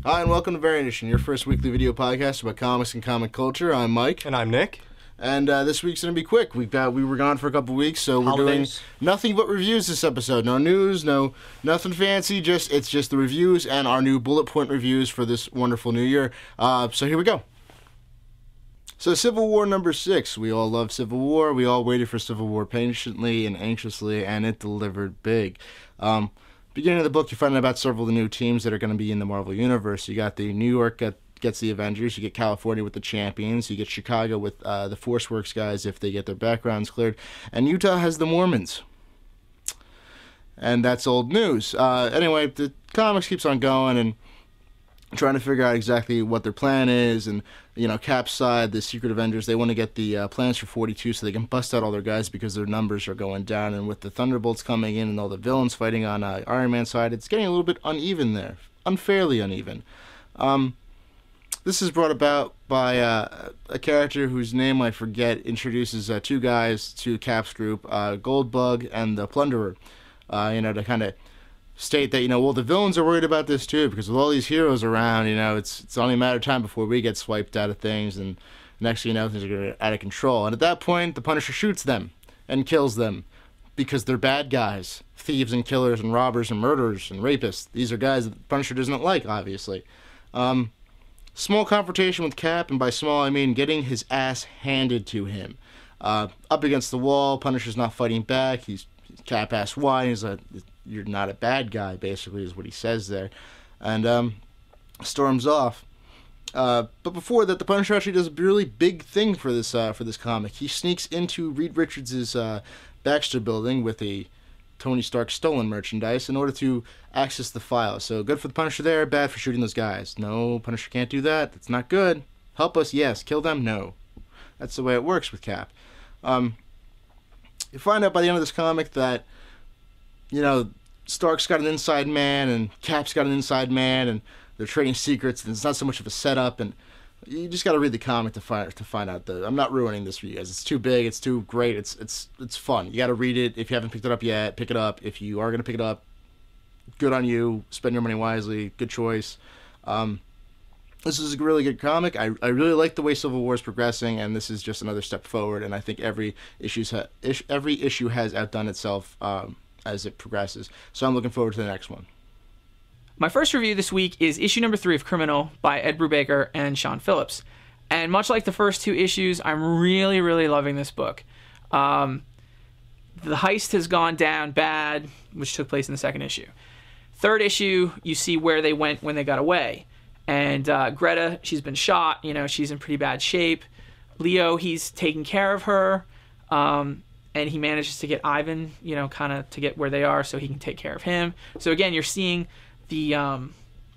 Hi, and welcome to Variant Edition, your first weekly video podcast about comics and comic culture. I'm Mike. And I'm Nick. And this week's going to be quick. We were gone for a couple weeks, so we're doing nothing but reviews this episode. No news, nothing fancy, it's just the reviews and our new bullet point reviews for this wonderful new year. So here we go. So Civil War number 6. We all love Civil War. We all waited for Civil War patiently and anxiously, and it delivered big. Beginning of the book, you find out about several of the new teams that are going to be in the Marvel Universe. You got the New York gets the Avengers. You get California with the Champions. You get Chicago with the Force Works guys if they get their backgrounds cleared. And Utah has the Mormons. And that's old news. Anyway, the comics keeps on going and trying to figure out exactly what their plan is. And, Cap's side, the Secret Avengers, they want to get the plans for 42 so they can bust out all their guys because their numbers are going down. And with the Thunderbolts coming in and all the villains fighting on Iron Man's side, it's getting a little bit uneven there. Unfairly uneven. This is brought about by a character whose name I forget, introduces two guys to Cap's group, Goldbug and the Plunderer, to kind of state that, well, the villains are worried about this too, because with all these heroes around, it's only a matter of time before we get swiped out of things, and next thing you know, things are going to get out of control. And at that point, the Punisher shoots them and kills them because they're bad guys, thieves and killers and robbers and murderers and rapists. These are guys that the Punisher doesn't like, obviously. Small confrontation with Cap, and by small I mean getting his ass handed to him. Up against the wall, Punisher's not fighting back. Cap asks why. He's like, "You're not a bad guy," basically, is what he says there. And storms off. But before that, the Punisher actually does a really big thing for this comic. He sneaks into Reed Richards' Baxter building with a Tony Stark stolen merchandise in order to access the file. So good for the Punisher there, bad for shooting those guys. No, Punisher can't do that. That's not good. Help us, yes. Kill them, no. That's the way it works with Cap. You find out by the end of this comic that, Stark's got an inside man and Cap's got an inside man, and they're trading secrets, and it's not so much of a setup, and you just got to read the comic to find out. I'm not ruining this for you guys. It's too big. It's too great. It's fun. You got to read it. If you haven't picked it up yet, pick it up. If you are going to pick it up, good on you. Spend your money wisely. Good choice. This is a really good comic. I really like the way Civil War is progressing, and this is just another step forward. And I think every issue has outdone itself as it progresses. So I'm looking forward to the next one. My first review this week is issue number 3 of Criminal by Ed Brubaker and Sean Phillips. And much like the first 2 issues, I'm really, really loving this book. The heist has gone down bad, which took place in the 2nd issue. 3rd issue, you see where they went when they got away. And Greta, she's been shot. She's in pretty bad shape. Leo, he's taking care of her. And he manages to get Ivan, kind of to get where they are so he can take care of him. So again, you're seeing the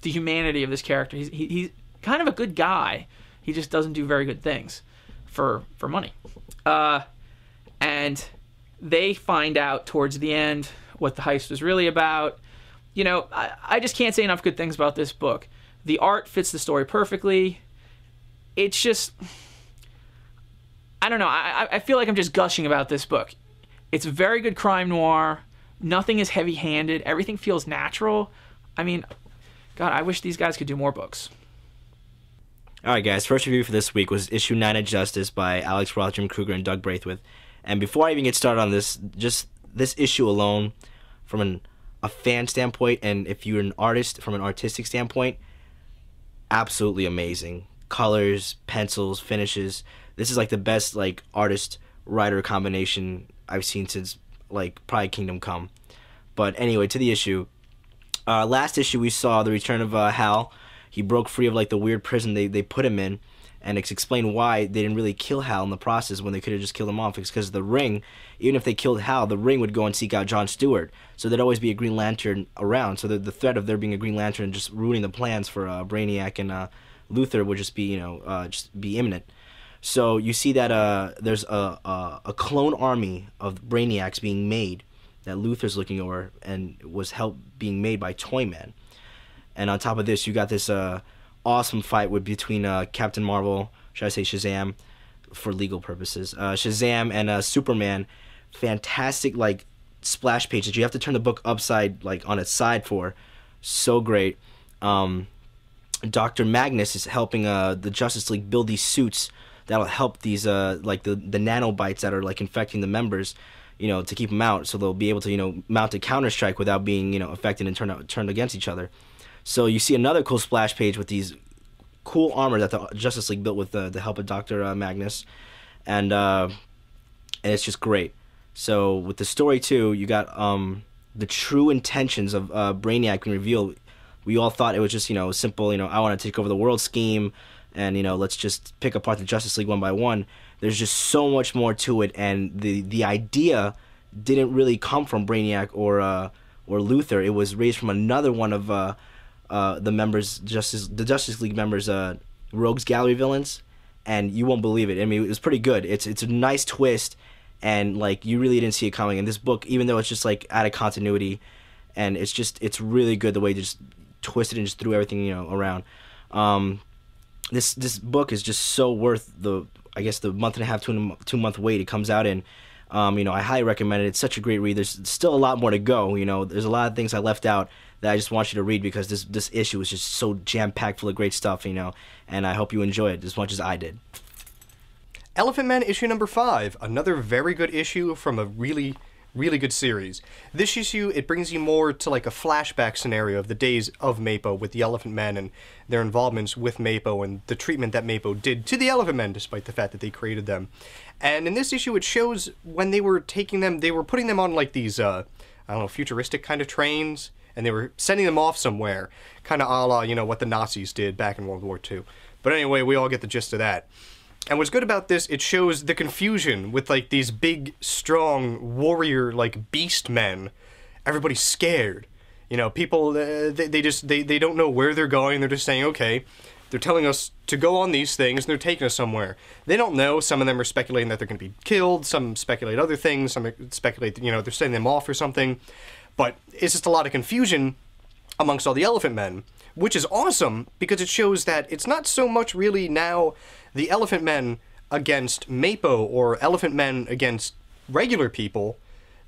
humanity of this character. He's kind of a good guy. He just doesn't do very good things for money. And they find out towards the end what the heist was really about. I just can't say enough good things about this book. The art fits the story perfectly. It's just, I don't know. I feel like I'm just gushing about this book. It's a very good crime noir. Nothing is heavy-handed. Everything feels natural. I mean, God, I wish these guys could do more books. Alright guys, first review for this week was issue 9 of Justice by Alex Roth, Jim Kruger, and Doug Braithwaite. And before I even get started on this, just this issue alone, from a fan standpoint, and if you're an artist, from an artistic standpoint, absolutely amazing. Colors, pencils, finishes. This is like the best artist-writer combination I've seen since probably Kingdom Come. But anyway, to the issue. Last issue we saw the return of Hal. He broke free of the weird prison they put him in, and it's explained why they didn't really kill Hal in the process when they could have just killed him off. It's because the Ring, even if they killed Hal, the Ring would go and seek out John Stewart. So there'd always be a Green Lantern around. So the threat of there being a Green Lantern just ruining the plans for Brainiac and Luthor would just be just be imminent. So you see that there's a clone army of Brainiacs being made that Luthor's looking over, and was being made by Toyman. And on top of this, you got this awesome fight between Captain Marvel, should I say Shazam, for legal purposes, Shazam and Superman. Fantastic splash page that you have to turn the book upside on its side for. So great. Dr. Magnus is helping the Justice League build these suits that'll help these like the nanobites that are like infecting the members, to keep them out, so they'll be able to mount a counter-strike without being affected and turned against each other. So you see another cool splash page with these cool armor that the Justice League built with the help of Dr. Magnus, and it's just great. So with the story too, you got the true intentions of Brainiac being revealed. We all thought it was just simple, I want to take over the world scheme, and let's just pick apart the Justice League one by one. There's just so much more to it, and the idea didn't really come from Brainiac or Luthor. It was raised from another one of the members, the Justice League members, Rogues Gallery villains, and you won't believe it. I mean, it was pretty good. It's a nice twist, and like you really didn't see it coming. And this book, even though it's just like out of continuity, and it's really good the way they just twisted and just threw everything around. This book is just so worth the month and a half, 2 month wait it comes out in. I highly recommend it. It's such a great read. There's still a lot more to go. There's a lot of things I left out that I just want you to read because this issue is just so jam-packed full of great stuff, and I hope you enjoy it as much as I did. Elephantmen issue number 5, another very good issue from a really good series. This issue, it brings you more to like a flashback scenario of the days of Mapo with the Elephantmen and their involvements with Mapo and the treatment that Mapo did to the Elephantmen despite the fact that they created them. And in this issue, it shows when they were taking them, they were putting them on like these, futuristic kind of trains, and they were sending them off somewhere, kind of a la, what the Nazis did back in World War II. But anyway, we all get the gist of that. And what's good about this, it shows the confusion with, like, these big, strong, warrior, like, beast men. Everybody's scared. People, they don't know where they're going. They're just saying, okay, they're telling us to go on these things, and they're taking us somewhere. They don't know. Some of them are speculating that they're going to be killed. Some speculate other things. Some speculate that, they're sending them off or something. But it's just a lot of confusion amongst all the Elephantmen, which is awesome, because it shows that it's not so much really now the Elephantmen against Mapo or Elephantmen against regular people.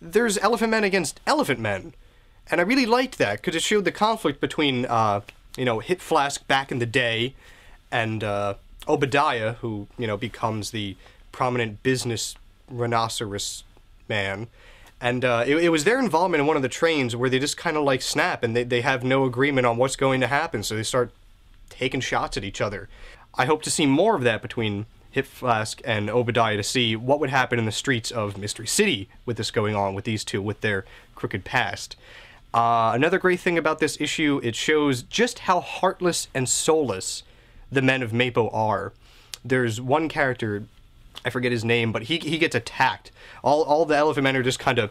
There's Elephantmen against Elephantmen. And I really liked that, because it showed the conflict between, Hip Flask back in the day and Obadiah, who, becomes the prominent business rhinoceros man. And it was their involvement in one of the trains where they just kind of like snap, and they have no agreement on what's going to happen, so they start taking shots at each other. I hope to see more of that between Hip Flask and Obadiah to see what would happen in the streets of Mystery City with this going on, with these two, with their crooked past. Another great thing about this issue, it shows just how heartless and soulless the men of Mapo are. There's one character, I forget his name, but he gets attacked. All the Elephantmen are just kind of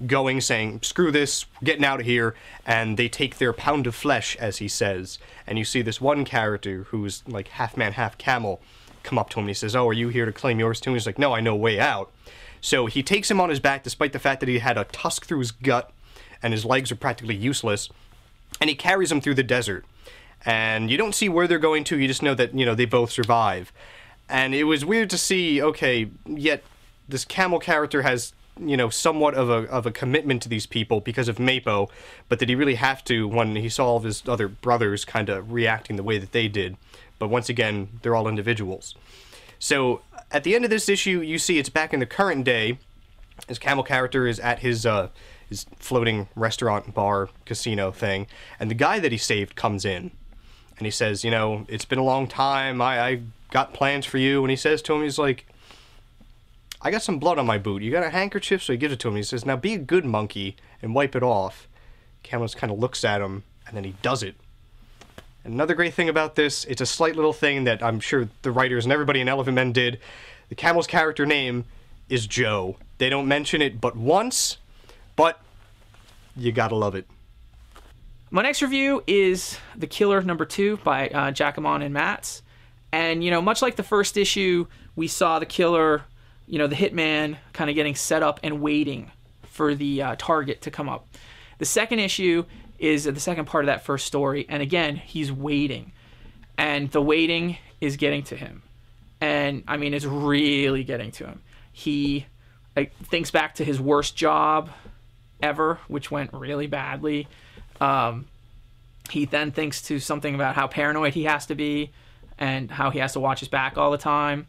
going, saying, screw this, getting out of here, and they take their pound of flesh, as he says. And you see this one character who's like half man, half camel, come up to him and he says, oh, are you here to claim yours too? And he's like, no, I know a way out. So he takes him on his back, despite the fact that he had a tusk through his gut and his legs are practically useless, and he carries him through the desert. And you don't see where they're going to, you just know that, they both survive. And it was weird to see, okay, yet this camel character has, somewhat of a commitment to these people because of Mapo, but did he really have to when he saw all of his other brothers kind of reacting the way that they did? But once again, they're all individuals. So at the end of this issue, you see it's back in the current day. His camel character is at his floating restaurant, bar, casino thing, and the guy that he saved comes in, and he says, it's been a long time, I got plans for you, and he says to him, he's like, I got some blood on my boot. You got a handkerchief? So he gives it to him. He says, now be a good monkey and wipe it off. Camelus kind of looks at him, and then he does it. And another great thing about this, it's a slight little thing that I'm sure the writers and everybody in Elephantmen did. The camel's character name is Joe. They don't mention it but once, but you gotta love it. My next review is The Killer number 2 by Jacquemont and Matz. And, much like the first issue, we saw the killer, the hitman, kind of getting set up and waiting for the target to come up. The second issue is the second part of that first story, and again, he's waiting. And the waiting is getting to him. And, it's really getting to him. He thinks back to his worst job ever, which went really badly. he then thinks to something about how paranoid he has to be and how he has to watch his back all the time.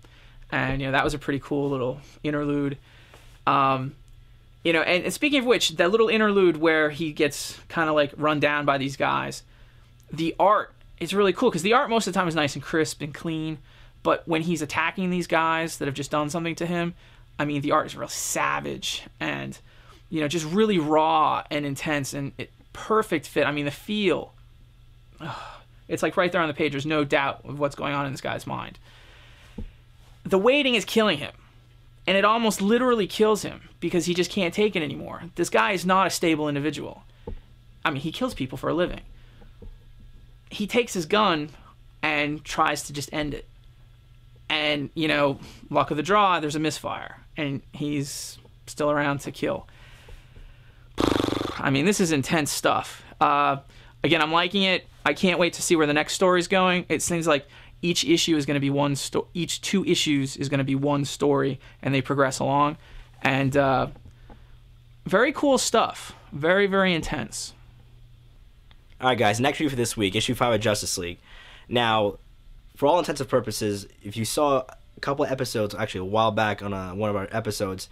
And, that was a pretty cool little interlude. And speaking of which, that little interlude where he gets kind of like run down by these guys, the art is really cool because the art most of the time is nice and crisp and clean. But when he's attacking these guys that have just done something to him, I mean, the art is real savage and, just really raw and intense and perfect fit. I mean, the feel, it's like right there on the page. There's no doubt of what's going on in this guy's mind. The waiting is killing him. And it almost literally kills him because he just can't take it anymore. This guy is not a stable individual. I mean, he kills people for a living. He takes his gun and tries to just end it. And, luck of the draw, there's a misfire. And he's still around to kill. I mean, this is intense stuff. Again, I'm liking it. I can't wait to see where the next story's going. It seems like each issue is going to be each 2 issues is going to be one story, and they progress along. And very cool stuff. Very, very intense. All right, guys. Next review for this week, issue 5 of Justice League. Now, for all intents and purposes, if you saw a couple of episodes, actually a while back on one of our episodes,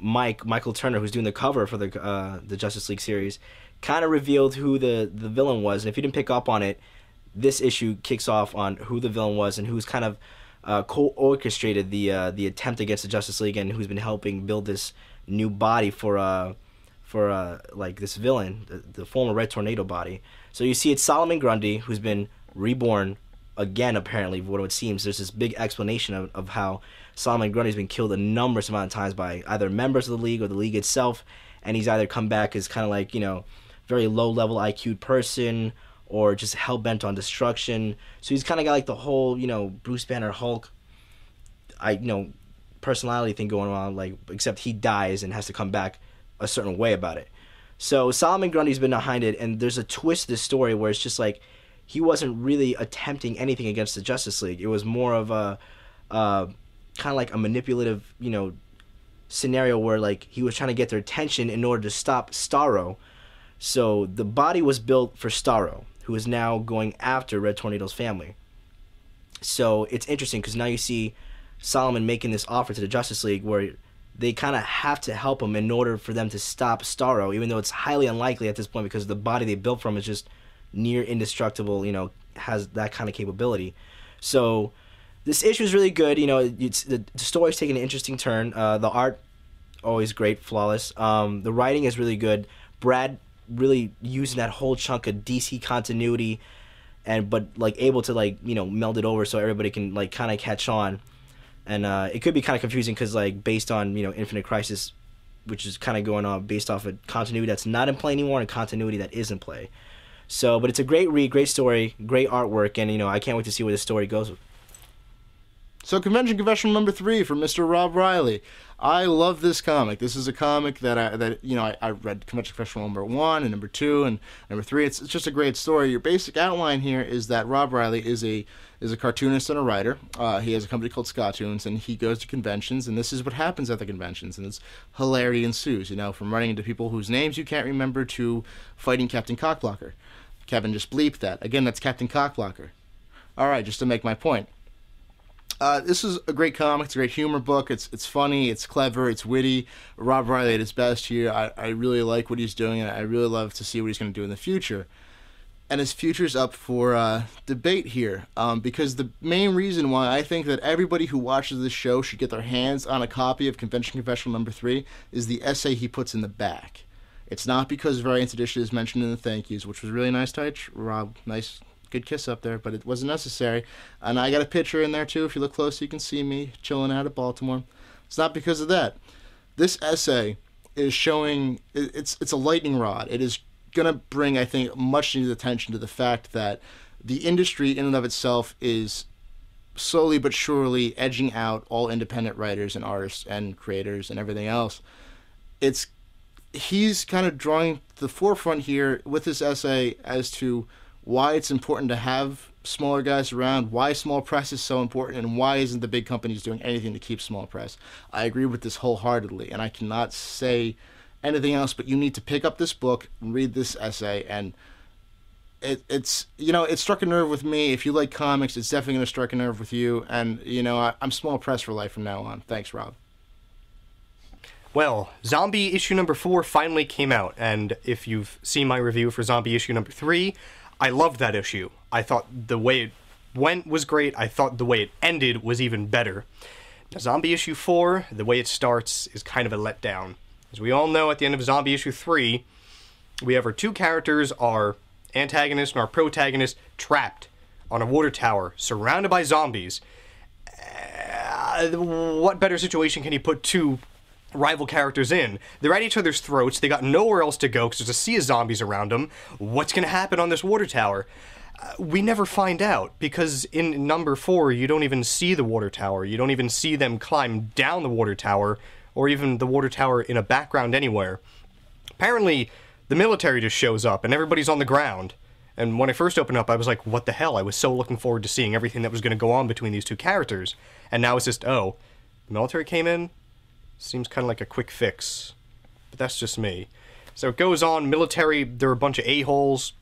Michael Turner, who's doing the cover for the Justice League series, kind of revealed who the villain was. And if you didn't pick up on it, this issue kicks off on who the villain was and who's kind of co-orchestrated the attempt against the Justice League and who's been helping build this new body for like this villain, the former Red Tornado body. So you see it's Solomon Grundy, who's been reborn again, apparently, what it seems. There's this big explanation of how Solomon Grundy's been killed a numerous amount of times by either members of the League or the League itself, and he's either come back as kind of like, very low-level IQ person or just hell-bent on destruction. So he's kind of got like the whole, Bruce Banner Hulk, personality thing going on, like, except he dies and has to come back a certain way about it. So Solomon Grundy's been behind it, and there's a twist to this story where it's just like he wasn't really attempting anything against the Justice League. It was more of a kind of like a manipulative, scenario where like he was trying to get their attention in order to stop Starro. So the body was built for Starro, who is now going after Red Tornado's family. So it's interesting because now you see Solomon making this offer to the Justice League where they kind of have to help him in order for them to stop Starro, even though it's highly unlikely at this point because the body they built from is just near indestructible, has that kind of capability. So this issue is really good. The story's taking an interesting turn. The art, always great, flawless. The writing is really good. Brad really using that whole chunk of DC continuity, but like able to like meld it over so everybody can like kind of catch on. And it could be kind of confusing because like based on Infinite Crisis, which is kind of going on based off of continuity that's not in play anymore and continuity that is in play. So, but it's a great read, great story, great artwork, and I can't wait to see where this story goes. So, Confessional number 3 from Mr. Rob Riley. I love this comic. This is a comic that I read Confessional number 1 and number 2 and number 3. It's just a great story. Your basic outline here is that Rob Riley is a cartoonist and a writer. He has a company called Scottoons, and he goes to conventions, and this is what happens at the conventions, and it's hilarity ensues. From running into people whose names you can't remember to fighting Captain Cockblocker. Kevin just bleeped that. Again, that's Captain Cockblocker. All right, just to make my point. This is a great comic. It's a great humor book. It's funny. It's clever. It's witty. Rob Riley at his best here. I really like what he's doing, and I really love to see what he's going to do in the future. And his future's up for debate here, because the main reason why I think that everybody who watches this show should get their hands on a copy of Confessional number 3 is the essay he puts in the back. It's not because Variant Edition is mentioned in the thank yous, which was really nice touch. Rob, nice, good kiss up there, but it wasn't necessary. And I got a picture in there too. If you look close, you can see me chilling out at Baltimore. It's not because of that. This essay is showing, it's a lightning rod. It is going to bring, I think, much needed attention to the fact that the industry in and of itself is slowly but surely edging out all independent writers and artists and creators and everything else. He's kind of drawing to the forefront here with this essay as to why it's important to have smaller guys around, why small press is so important, and why isn't the big companies doing anything to keep small press. I agree with this wholeheartedly, and I cannot say anything else, but you need to pick up this book and read this essay, and it's it struck a nerve with me. If you like comics, it's definitely going to strike a nerve with you. And I'm small press for life from now on. Thanks, Rob. Well, Zombie issue number 4 finally came out, and if you've seen my review for Zombie issue number 3, I loved that issue. I thought the way it went was great. I thought the way it ended was even better. Now, Zombie issue 4, the way it starts is kind of a letdown. As we all know, at the end of Zombie issue 3, we have our two characters, our antagonist and our protagonist, trapped on a water tower, surrounded by zombies. What better situation can you put two rival characters in? They're at each other's throats, they got nowhere else to go because there's a sea of zombies around them. What's going to happen on this water tower? We never find out, because in number 4, you don't even see the water tower. You don't even see them climb down the water tower, or even the water tower in a background anywhere. Apparently, the military just shows up, and everybody's on the ground. And when I first opened up, I was like, what the hell? I was so looking forward to seeing everything that was going to go on between these two characters. And now it's just, oh, the military came in? Seems kind of like a quick fix. But that's just me. So it goes on, military, they're a bunch of a-holes,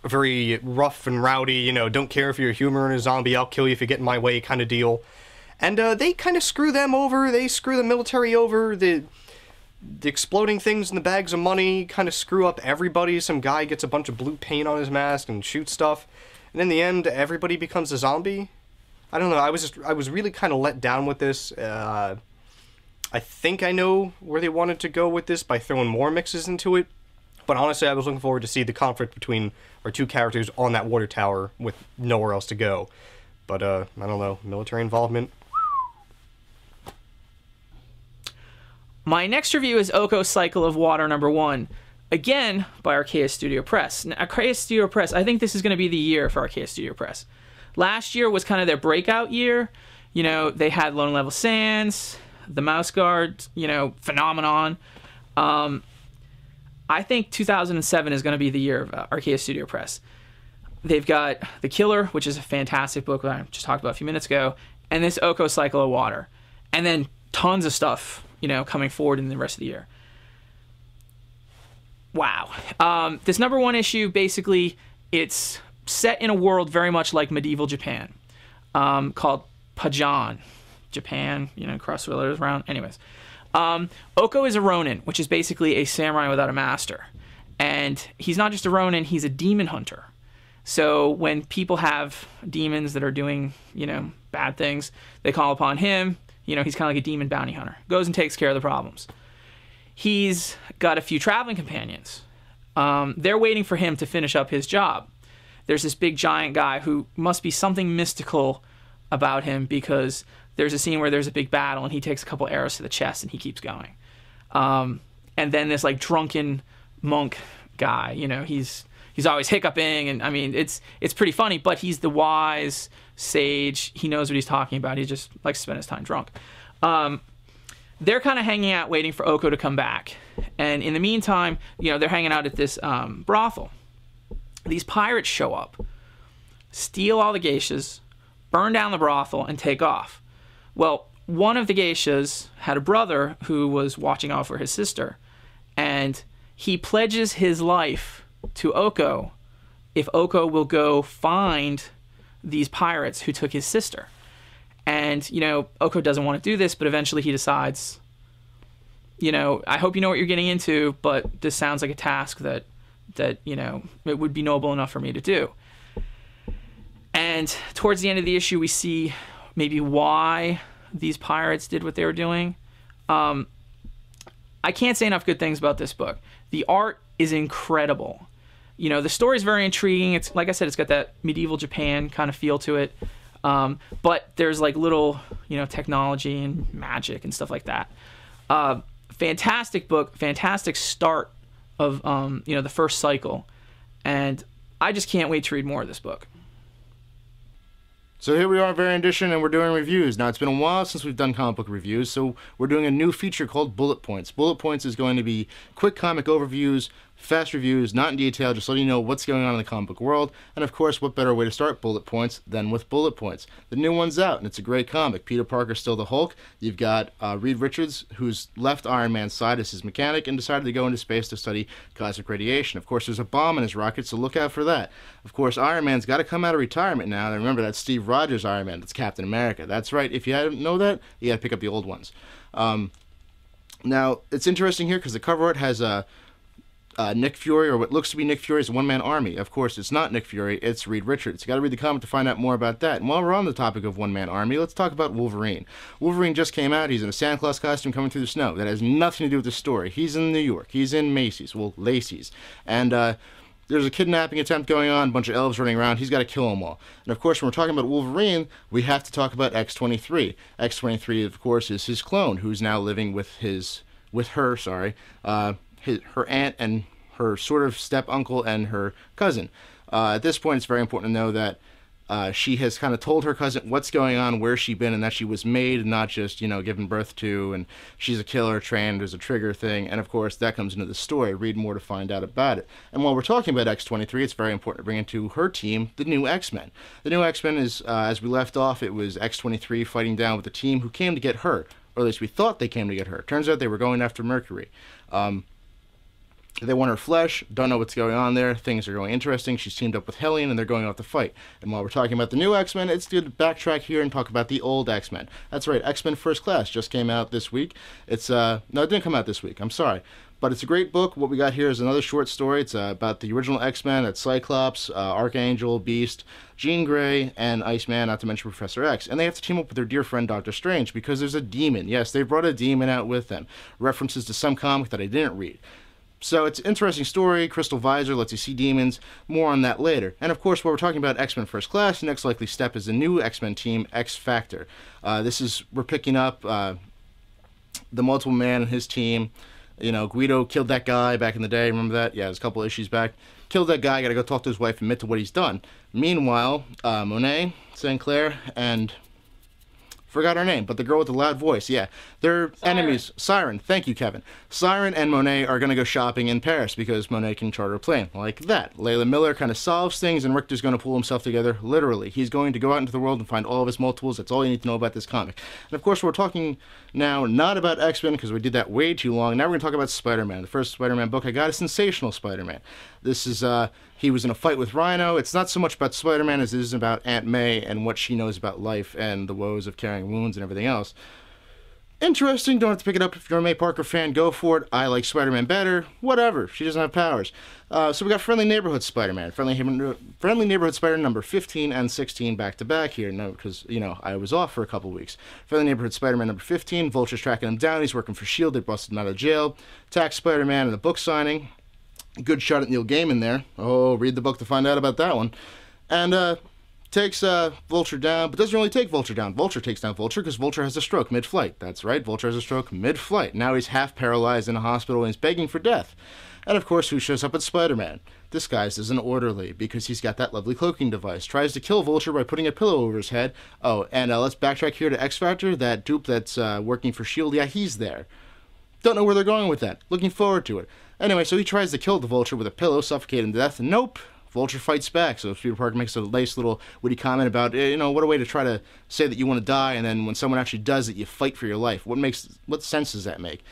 very rough and rowdy, don't care if you're a human or a zombie, I'll kill you if you get in my way kind of deal. And they kind of screw them over, they screw the military over, the exploding things in the bags of money kind of screw up everybody. Some guy gets a bunch of blue paint on his mask and shoots stuff. And in the end, everybody becomes a zombie. I don't know, I was really kind of let down with this. I think I know where they wanted to go with this by throwing more mixes into it. But honestly, I was looking forward to see the conflict between our two characters on that water tower with nowhere else to go. But, I don't know, military involvement. My next review is Okko Cycle of Water number 1, again by Archaea Studio Press. Now, Archaea Studio Press, I think this is going to be the year for Archaea Studio Press. Last year was kind of their breakout year. They had Lone Level Sands, the Mouse Guard, Phenomenon. I think 2007 is going to be the year of Archaea Studio Press. They've got The Killer, which is a fantastic book that I just talked about a few minutes ago, and this Okko Cycle of Water. And then tons of stuff, coming forward in the rest of the year. Wow. This number 1 issue, basically, it's set in a world very much like medieval Japan, called Pajan. Japan, cross the letters around. Anyways. Okko is a Ronin, which is basically a samurai without a master. And he's not just a Ronin, he's a demon hunter. So when people have demons that are doing, bad things, they call upon him. He's kind of like a demon bounty hunter. Goes and takes care of the problems. He's got a few traveling companions. They're waiting for him to finish up his job. There's this big giant guy who must be something mystical about him, because there's a scene where there's a big battle and he takes a couple arrows to the chest and he keeps going. And then this drunken monk guy, he's always hiccuping, and I mean it's pretty funny, but he's the wise sage. He knows what he's talking about. He just likes to spend his time drunk. They're kind of hanging out waiting for Okko to come back. And in the meantime, they're hanging out at this brothel. These pirates show up, steal all the geishas, burn down the brothel, and take off. Well, one of the geishas had a brother who was watching out for his sister, and he pledges his life to Okko if Okko will go find these pirates who took his sister. And, Okko doesn't want to do this, but eventually he decides, I hope you know what you're getting into, but this sounds like a task that it would be noble enough for me to do. And towards the end of the issue, we see maybe why these pirates did what they were doing. I can't say enough good things about this book. The art is incredible. The story is very intriguing. It's like I said, it's got that medieval Japan kind of feel to it. But there's little, technology and magic and stuff like that. Fantastic book, fantastic start of, the first cycle. And I just can't wait to read more of this book. So here we are, Variant Edition, and we're doing reviews. Now, it's been a while since we've done comic book reviews, so we're doing a new feature called Bullet Points. Bullet Points is going to be quick comic overviews Fast reviews, not in detail, just letting you know what's going on in the comic book world. And of course, what better way to start bullet points than with bullet points? The new one's out, and it's a great comic. Peter Parker's still the Hulk. You've got Reed Richards, who's left Iron Man's side as his mechanic and decided to go into space to study cosmic radiation. Of course, there's a bomb in his rocket, so look out for that. Of course, Iron Man's got to come out of retirement now. And remember, that's Steve Rogers' Iron Man. That's Captain America. That's right. If you didn't know that, you got to pick up the old ones. Now, it's interesting here because the cover art has Nick Fury, or what looks to be Nick Fury's one-man army. Of course, it's not Nick Fury, it's Reed Richards. You got to read the comic to find out more about that. And while we're on the topic of one-man army, let's talk about Wolverine. Wolverine just came out. He's in a Santa Claus costume coming through the snow. That has nothing to do with the story. He's in New York. He's in Macy's. Well, Lacey's. And there's a kidnapping attempt going on, a bunch of elves running around. He's got to kill them all. And of course, when we're talking about Wolverine, we have to talk about X-23. X-23, of course, is his clone, who's now living with her aunt and her sort of step-uncle and her cousin. At this point, it's very important to know that she has kind of told her cousin what's going on, where she's been, and that she was made, not just, given birth to, and she's a killer trained, there's a trigger thing, and of course, that comes into the story. Read more to find out about it. And while we're talking about X-23, it's very important to bring into her team the new X-Men. The new X-Men is, as we left off, it was X-23 fighting down with the team who came to get her, or at least we thought they came to get her. Turns out they were going after Mercury. They want her flesh, don't know what's going on there, things are going interesting, she's teamed up with Hellion, and they're going out to fight. And while we're talking about the new X-Men, it's good to backtrack here and talk about the old X-Men. That's right, X-Men First Class just came out this week. It's, no, it didn't come out this week, I'm sorry. But it's a great book. What we got here is another short story. It's about the original X-Men. That's Cyclops, Archangel, Beast, Jean Grey, and Iceman, not to mention Professor X. And they have to team up with their dear friend Doctor Strange because there's a demon. Yes, they brought a demon out with them. References to some comic that I didn't read. So it's an interesting story. Crystal Visor lets you see demons. More on that later. And of course, while we're talking about X-Men First Class, the next likely step is the new X-Men team, X Factor. We're picking up the Multiple Man and his team. Guido killed that guy back in the day. Remember that? Yeah, it was a couple issues back. Killed that guy. Got to go talk to his wife and admit to what he's done. Meanwhile, Monet, St. Clair, and forgot her name, but the girl with the loud voice, yeah. They're enemies. Siren. Thank you, Kevin. Siren and Monet are going to go shopping in Paris because Monet can charter a plane. Like that. Layla Miller kind of solves things, and Richter's going to pull himself together, literally. He's going to go out into the world and find all of his multiples. That's all you need to know about this comic. And of course, we're talking now not about X-Men because we did that way too long. Now we're going to talk about Spider-Man. The first Spider-Man book I got is Sensational Spider-Man. This is, he was in a fight with Rhino. It's not so much about Spider-Man as it is about Aunt May and what she knows about life and the woes of carrying wounds and everything else. Interesting. Don't have to pick it up if you're a May Parker fan. Go for it. I like Spider-Man better. Whatever. She doesn't have powers. So we got Friendly Neighborhood Spider-Man. Friendly Neighborhood Spider number 15 and 16 back-to-back here. No, because, I was off for a couple weeks. Friendly Neighborhood Spider-Man number 15. Vulture's tracking him down. He's working for S.H.I.E.L.D. They busted him out of jail. Attack Spider-Man in the book signing. Good shot at Neil Gaiman there. Oh, read the book to find out about that one. And takes Vulture down, but doesn't really take Vulture down. Vulture takes down Vulture because Vulture has a stroke mid-flight. That's right, Vulture has a stroke mid-flight. Now he's half paralyzed in a hospital and he's begging for death. And of course, who shows up at Spider-Man? Disguised as an orderly because he's got that lovely cloaking device. Tries to kill Vulture by putting a pillow over his head. Oh, and let's backtrack here to X-Factor. That dupe that's working for S.H.I.E.L.D., yeah, he's there. Don't know where they're going with that. Looking forward to it. Anyway, so he tries to kill the Vulture with a pillow, suffocate him to death. Nope. Vulture fights back. So Peter Parker makes a nice little witty comment about, what a way to try to say that you want to die, and then when someone actually does it, you fight for your life. What sense does that make?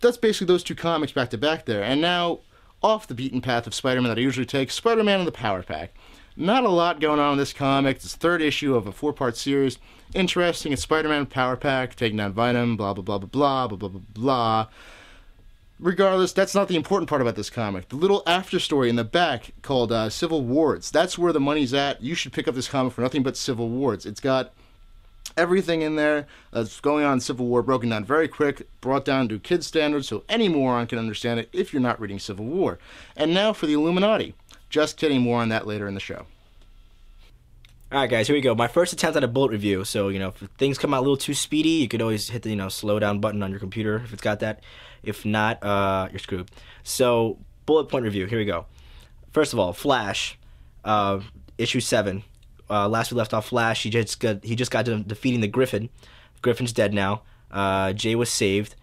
That's basically those two comics back to back there. And now, off the beaten path of Spider-Man that I usually take, Spider-Man and the Powerpack. Not a lot going on in this comic. It's the third issue of a 4-part series. Interesting. It's Spider-Man and Powerpack taking down Venom, blah, blah, blah, blah, blah, blah, blah, blah, blah. Regardless, that's not the important part about this comic. The little after story in the back called Civil Wars. That's where the money's at. You should pick up this comic for nothing but Civil Wars. It's got everything in there that's going on in Civil War, broken down very quick, brought down to kids' standards so any moron can understand it if you're not reading Civil War. And now for the Illuminati. Just kidding, more on that later in the show. Alright guys, here we go. My first attempt at a bullet review. So, if things come out a little too speedy, you could always hit the, slow down button on your computer if it's got that. If not, you're screwed. So, bullet point review. Here we go. First of all, Flash, issue 7. Last we left off Flash, he just got done defeating the Griffin. Griffin's dead now. Jay was saved.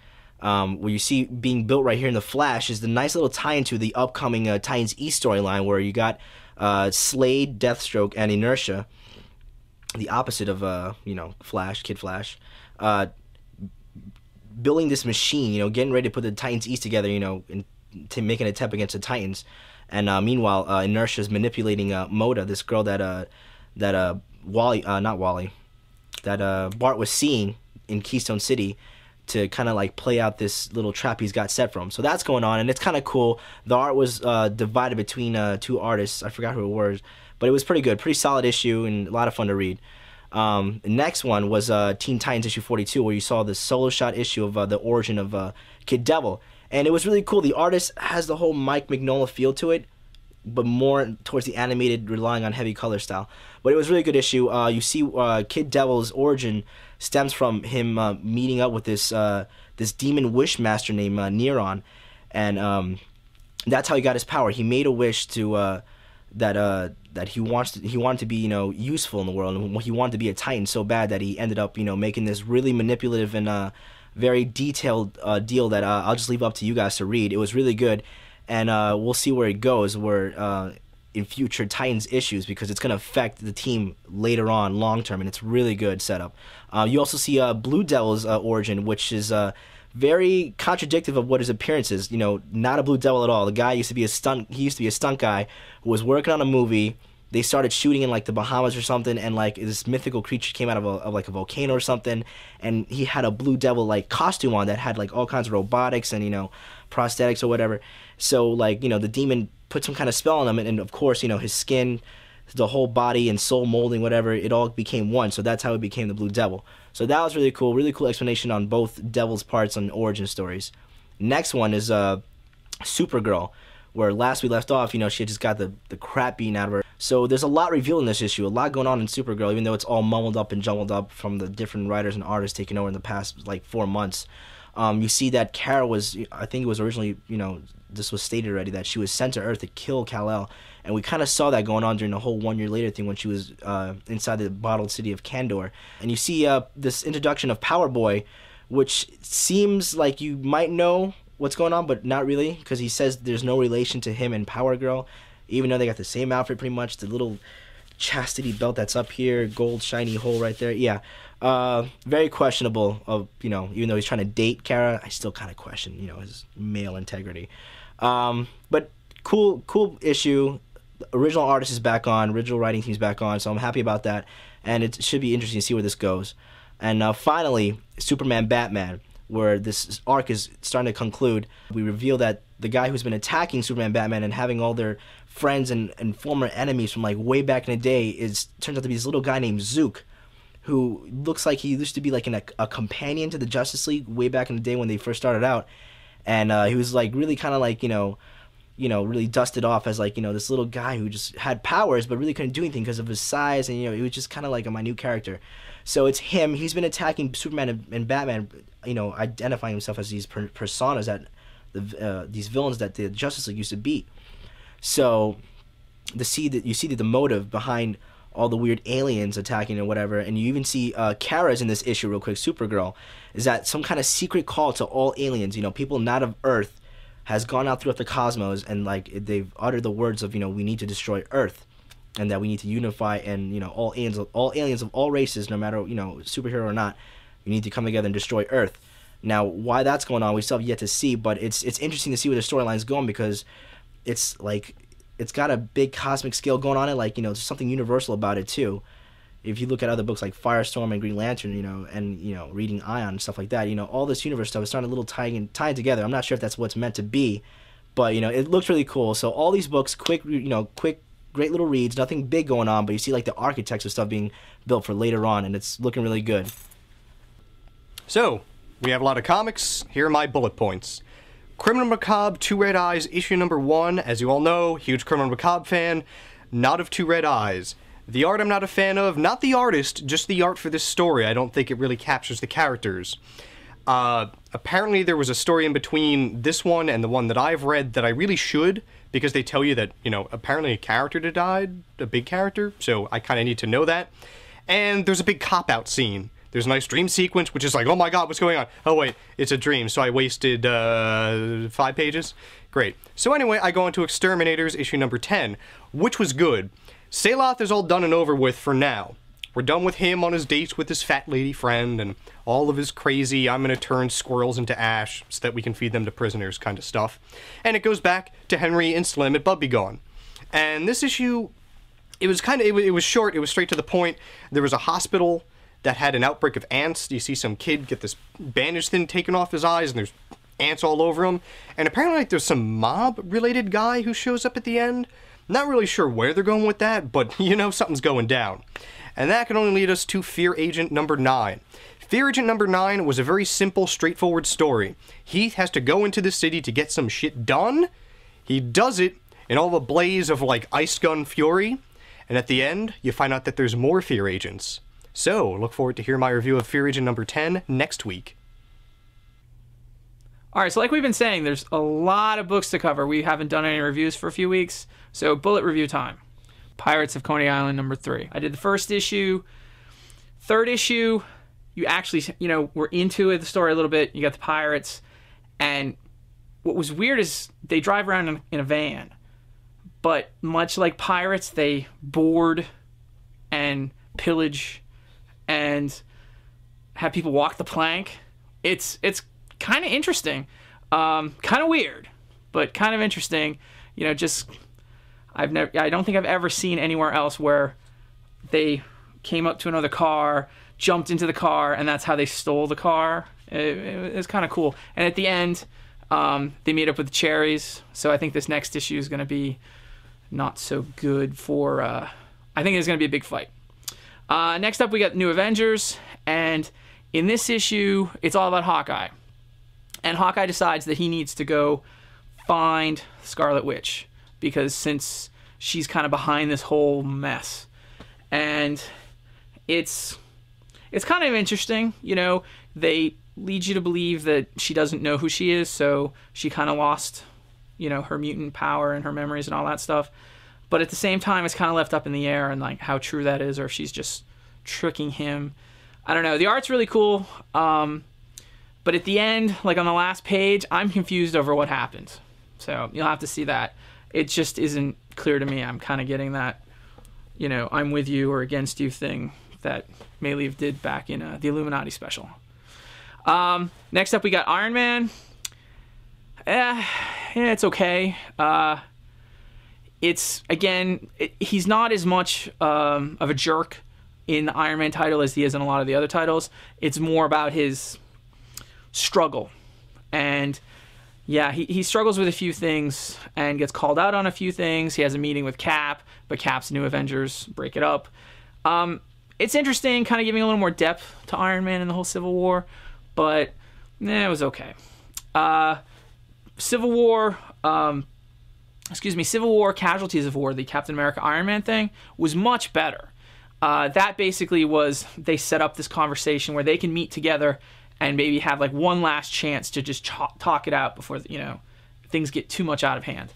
What you see being built right here in the Flash is the nice little tie into the upcoming Titans East storyline, where you got Slade, Deathstroke, and Inertia, the opposite of Flash, Kid Flash, building this machine, getting ready to put the Titans East together, to make an attempt against the Titans. And meanwhile, Inertia's manipulating Moda, this girl that Bart was seeing in Keystone City, to kind of like play out this little trap he's got set for him. So that's going on, and it's kind of cool. The art was divided between two artists. I forgot who it was, but it was pretty good, pretty solid issue, and a lot of fun to read. The next one was Teen Titans issue 42, where you saw the solo shot issue of the origin of Kid Devil, and it was really cool. The artist has the whole Mike Mignola feel to it, but more towards the animated, relying on heavy color style. But it was a really good issue. You see Kid Devil's origin stems from him meeting up with this demon wish master named Neron, and that's how he got his power. He made a wish to that he wanted to be useful in the world, and he wanted to be a Titan so bad that he ended up making this really manipulative and very detailed deal that I'll just leave up to you guys to read. It was really good, and we'll see where it goes. In future Titans issues, because it's going to affect the team later on long term, and it's really good setup. You also see Blue Devil's origin, which is very contradictive of what his appearance is. Not a Blue Devil at all. The guy used to be a stunt guy who was working on a movie. They started shooting in like the Bahamas or something, and like this mythical creature came out of like a volcano or something, and he had a Blue Devil like costume on that had like all kinds of robotics and prosthetics or whatever. So like the demon put some kind of spell on him, and of course his skin, the whole body and soul molding, whatever, it all became one. So that's how it became the Blue Devil. So that was really cool explanation on both Devil's parts and origin stories. Next one is Supergirl, where last we left off, she had just got the crap beaten out of her. So there's a lot revealed in this issue, a lot going on in Supergirl, even though it's all mumbled up and jumbled up from the different writers and artists taking over in the past like 4 months. You see that Kara was, I think it was originally, this was stated already, that she was sent to Earth to kill Kal-El, and we kind of saw that going on during the whole 1 year later thing when she was inside the bottled city of Kandor. And you see this introduction of Power Boy, which seems like you might know what's going on, but not really, because he says there's no relation to him and Power Girl, even though they got the same outfit pretty much, the little chastity belt that's up here, gold shiny hole right there. Yeah. Very questionable of, even though he's trying to date Kara, I still kind of question, his male integrity. But cool issue. The original artist is back on, original writing team's back on, so I'm happy about that, and it should be interesting to see where this goes. And finally, Superman Batman, where this arc is starting to conclude. We reveal that the guy who's been attacking Superman Batman and having all their friends and former enemies from like way back in the day turns out to be this little guy named Zook, who looks like he used to be like a companion to the Justice League way back in the day when they first started out, and he was like really kind of like really dusted off as like this little guy who just had powers but really couldn't do anything because of his size, and he was just kind of like a minute character. So it's him. He's been attacking Superman and Batman, identifying himself as these personas that these villains that the Justice League used to beat. So you see that the motive behind all the weird aliens attacking and whatever, and you even see Kara's in this issue real quick, Supergirl, is that some kind of secret call to all aliens, people not of Earth, has gone out throughout the cosmos, and like they've uttered the words of, we need to destroy Earth, and that we need to unify, and all aliens of all races, no matter superhero or not, we need to come together and destroy Earth. Now, why that's going on, we still have yet to see, but it's interesting to see where the storyline's going, because it's like it's got a big cosmic scale going on it, like there's something universal about it too. If you look at other books like Firestorm and Green Lantern, and reading Ion and stuff like that, all this universe stuff is starting a little tying together. I'm not sure if that's what's meant to be, but it looks really cool. So all these books, quick, great little reads, nothing big going on, but you see like the architecture stuff being built for later on, and it's looking really good. So we have a lot of comics. Here are my bullet points. Criminal Macabre, Two Red Eyes, issue number 1. As you all know, huge Criminal Macabre fan. Not of Two Red Eyes. The art I'm not a fan of. Not the artist, just the art for this story. I don't think it really captures the characters. Apparently there was a story in between this one and the one that I've read that I really should, because they tell you that, apparently a character died, a big character, so I kind of need to know that. And there's a big cop-out scene There's a nice dream sequence, which is like, oh my god, what's going on? Oh wait, it's a dream, so I wasted 5 pages? Great. So anyway, I go into Exterminators, issue number 10, which was good. Saloth is all done and over with for now. We're done with him on his dates with his fat lady friend, and all of his crazy, I'm gonna turn squirrels into ash so that we can feed them to prisoners kind of stuff. And it goes back to Henry and Slim at Bubblegone. And this issue, it was short, it was straight to the point. There was a hospital that had an outbreak of ants. You see some kid get this bandage thing taken off his eyes, and there's ants all over him. And apparently, like, there's some mob-related guy who shows up at the end. Not really sure where they're going with that, but, you know, something's going down. And that can only lead us to Fear Agent number 9. Fear Agent number 9 was a very simple, straightforward story. Heath has to go into the city to get some shit done. He does it in all the blaze of, like, ice gun fury. And at the end, you find out that there's more Fear Agents. So, look forward to hear my review of Fear Agent number 10 next week. Alright, so like we've been saying, there's a lot of books to cover. We haven't done any reviews for a few weeks, so bullet review time. Pirates of Coney Island number 3. I did the first issue. Third issue, you actually, we're into the story a little bit. You got the pirates, and what was weird is they drive around in a van, but much like pirates, they board and pillage and have people walk the plank. It's kind of interesting, kind of weird, but kind of interesting. I don't think I've ever seen anywhere else where they came up to another car, jumped into the car, and that's how they stole the car. It was kind of cool. And at the end, they meet up with the cherries. So I think this next issue is going to be not so good for. I think it's going to be a big fight. Next up, we got New Avengers, and in this issue, it's all about Hawkeye. And Hawkeye decides that he needs to go find Scarlet Witch, because since she's kind of behind this whole mess. And it's kind of interesting, they lead you to believe that she doesn't know who she is, so she kind of lost, her mutant power and her memories and all that stuff. But at the same time, it's kind of left up in the air and like how true that is, or if she's just tricking him. I don't know. The art's really cool. But at the end, like on the last page, I'm confused over what happened. So you'll have to see that. It just isn't clear to me. I'm kind of getting that, I'm with you or against you thing that Mayleaf did back in the Illuminati special. Next up, we got Iron Man. It's okay. He's not as much of a jerk in the Iron Man title as he is in a lot of the other titles. It's more about his struggle. And yeah, he struggles with a few things and gets called out on a few things. He has a meeting with Cap, but Cap's New Avengers break it up. It's interesting, kind of giving a little more depth to Iron Man in the whole Civil War, but it was okay. Civil War, Casualties of War, the Captain America Iron Man thing, was much better. That basically was, they set up this conversation where they can meet together and maybe have like one last chance to just talk it out before things get too much out of hand.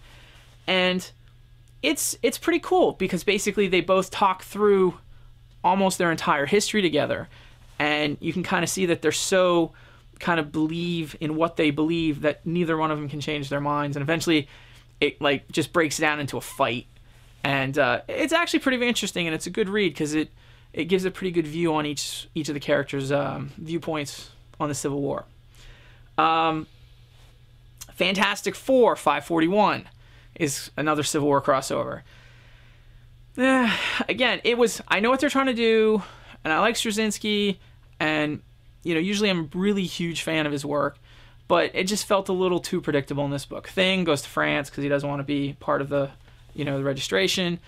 And it's pretty cool because basically they both talk through almost their entire history together, and you can kind of see that they're so kind of believe in what they believe that neither one of them can change their minds, and eventually it like just breaks down into a fight. And it's actually pretty interesting, and it's a good read because it gives a pretty good view on each of the characters' viewpoints on the Civil War. Fantastic Four 541 is another Civil War crossover. Again, I know what they're trying to do, and I like Straczynski, and usually I'm a really huge fan of his work, but it just felt a little too predictable in this book. Thing goes to France because he doesn't want to be part of the the registration,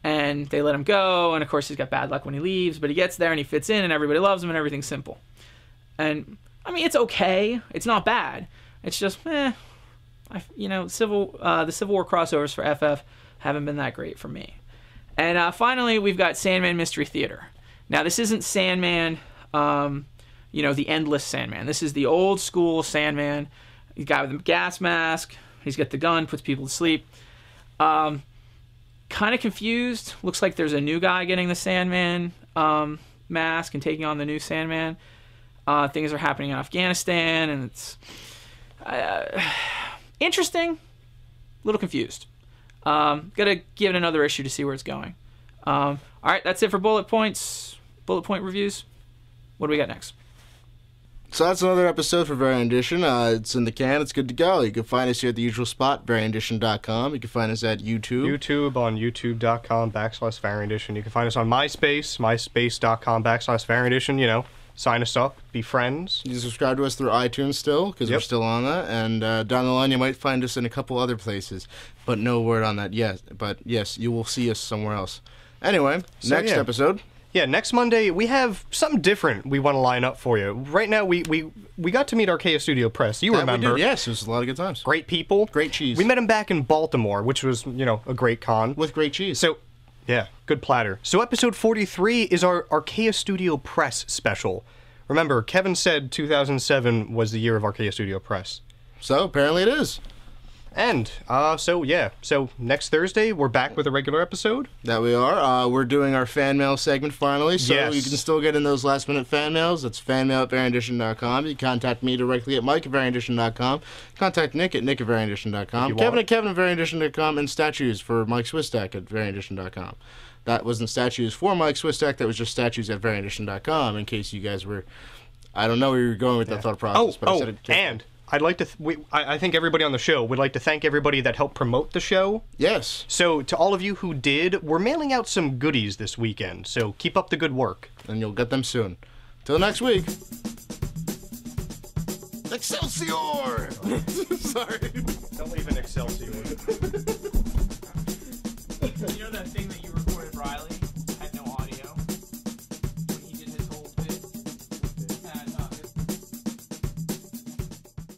and they let him go, and of course he's got bad luck when he leaves, but he gets there and he fits in and everybody loves him and everything's simple. And I mean, it's okay, it's not bad, it's just the Civil War crossovers for FF haven't been that great for me. And finally, we've got Sandman Mystery Theater. Now, this isn't Sandman, the endless Sandman. This is the old school Sandman. He's got with the gas mask. He's got the gun, puts people to sleep. Kind of confused. Looks like there's a new guy getting the Sandman mask and taking on the new Sandman. Things are happening in Afghanistan, and it's interesting. A little confused. Gotta give it another issue to see where it's going. All right, that's it for bullet points. Bullet point reviews. What do we got next? So that's another episode for Variant Edition. It's in the can. It's good to go. You can find us here at the usual spot, variantedition.com. You can find us at YouTube. YouTube on youtube.com/Variant Edition. You can find us on MySpace, myspace.com/Variant Edition. You know, sign us up, be friends. You can subscribe to us through iTunes still, because we're still on that. And down the line, you might find us in a couple other places. But no word on that yet. But yes, you will see us somewhere else. Anyway, next episode. Yeah, next Monday, we have something different we want to line up for you. Right now, we got to meet Archaea Studio Press. You remember. We did. Yes, it was a lot of good times. Great people. Great cheese. We met them back in Baltimore, which was, you know, a great con. With great cheese. So, yeah, good platter. So episode 43 is our Archaea Studio Press special. Remember, Kevin said 2007 was the year of Archaea Studio Press. So, apparently it is. And, so next Thursday, we're back with a regular episode. That we are. We're doing our fan mail segment finally, so you can still get in those last-minute fan mails. That's fanmail at variantedition.com. You can contact me directly at mike at variantedition.com. Contact Nick at nick@variantedition.com. Kevin at kevin@variantedition.com. And statues for Mike Swistak at variantedition.com. That wasn't statues for Mike Swistak. That was just statues at variantedition.com, in case you guys were... I don't know where you were going with that thought process. But I said it and... I'd like to. I think everybody on the show would like to thank everybody that helped promote the show. Yes. So to all of you who did, we're mailing out some goodies this weekend. So keep up the good work, and you'll get them soon. Till next week. Excelsior! Sorry. Don't leave an Excelsior.